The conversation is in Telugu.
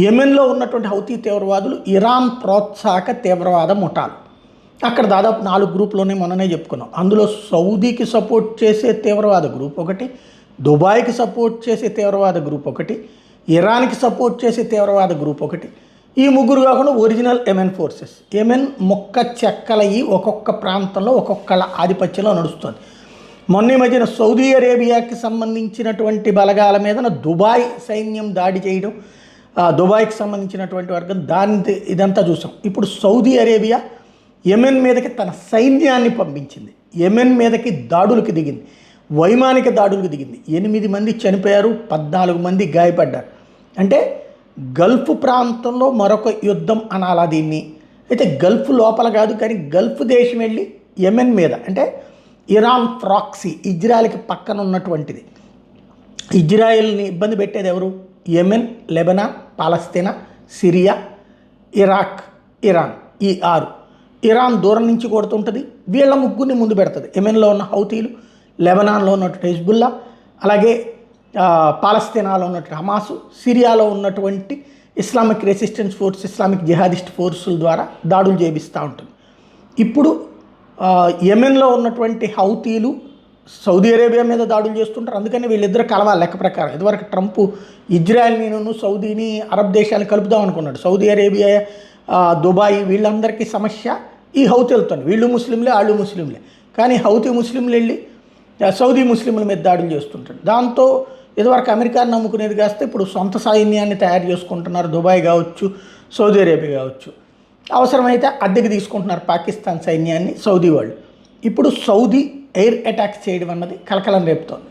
యెమెన్లో ఉన్నటువంటి హౌతీ తీవ్రవాదులు ఇరాన్ ప్రోత్సాహక తీవ్రవాద ముఠాలు. అక్కడ దాదాపు 4 గ్రూపులోనే మొన్ననే చెప్పుకున్నాం. అందులో సౌదీకి సపోర్ట్ చేసే తీవ్రవాద గ్రూప్ ఒకటి, దుబాయ్కి సపోర్ట్ చేసే తీవ్రవాద గ్రూప్ ఒకటి, ఇరాన్కి సపోర్ట్ చేసే తీవ్రవాద గ్రూప్ ఒకటి. ఈ ముగ్గురు కాకుండా ఒరిజినల్ యెమెన్ ఫోర్సెస్. యెమెన్ మొక్క చెక్కలయ్యి ఒక్కొక్క ప్రాంతంలో ఒక్కొక్కళ్ళ ఆధిపత్యంలో నడుస్తుంది. మొన్న మధ్యన సౌదీ అరేబియాకి సంబంధించినటువంటి బలగాల మీద దుబాయ్ సైన్యం దాడి చేయడం, దుబాయ్కి సంబంధించినటువంటి వర్గం ఇదంతా చూసాం. ఇప్పుడు సౌదీ అరేబియా యెమెన్ మీదకి తన సైన్యాన్ని పంపించింది. యెమెన్ మీదకి దాడులకు దిగింది, వైమానిక దాడులకు దిగింది. 8 మంది చనిపోయారు, 14 మంది గాయపడ్డారు. అంటే గల్ఫ్ ప్రాంతంలో మరొక యుద్ధం అనాలా దీన్ని. అయితే గల్ఫ్ లోపల కాదు, కానీ గల్ఫ్ దేశం వెళ్ళి యెమెన్ మీద, అంటే ఇరాన్ ప్రాక్సీ, ఇజ్రాయెల్కి పక్కన ఉన్నటువంటిది. ఇజ్రాయెల్ని ఇబ్బంది పెట్టేది ఎవరు? యెమెన్, లెబనాన్, పాలస్తీనా, సిరియా, ఇరాక్, ఇరాన్. ఈ 6. ఇరాన్ దూరం నుంచి కొడుతుంటుంది, వీళ్ళ ముగ్గురిని ముందు పెడుతుంది. యెమెన్లో ఉన్న హౌతీలు, లెబనాన్లో ఉన్నటువంటి హిజ్బుల్లా, అలాగే పాలస్తీనాలో ఉన్నటువంటి హమాసు, సిరియాలో ఉన్నటువంటి Islamic resistance force, Islamic jihadist ఫోర్సుల ద్వారా దాడులు చేపిస్తూ ఉంటుంది. ఇప్పుడు యెమెన్లో ఉన్నటువంటి హౌతీలు సౌదీ అరేబియా మీద దాడులు చేస్తుంటారు. అందుకని వీళ్ళిద్దరు కలవాలి లెక్క ప్రకారం. ఇదివరకు ట్రంప్ ఇజ్రాయెల్ని, సౌదీని, అరబ్ దేశాలు కలుపుదాం అనుకున్నాడు. సౌదీ అరేబియా, దుబాయ్ వీళ్ళందరికీ సమస్య ఈ హౌతీలతో. వీళ్ళు ముస్లింలే, వాళ్ళు ముస్లింలే, కానీ హౌతీ ముస్లింలు వెళ్ళి సౌదీ ముస్లింల మీద దాడులు చేస్తుంటారు. దాంతో ఇదివరకు అమెరికాని నమ్ముకునేది కాస్తే ఇప్పుడు సొంత సైన్యాన్ని తయారు చేసుకుంటున్నారు. దుబాయ్ కావచ్చు, సౌదీ అరేబియా కావచ్చు. అవసరమైతే అద్దెకి తీసుకుంటున్నారు పాకిస్తాన్ సైన్యాన్ని సౌదీ వాళ్ళు. ఇప్పుడు సౌదీ ఎయిర్ అటాక్స్ చేయడం అన్నది కలకలం రేపుతోంది.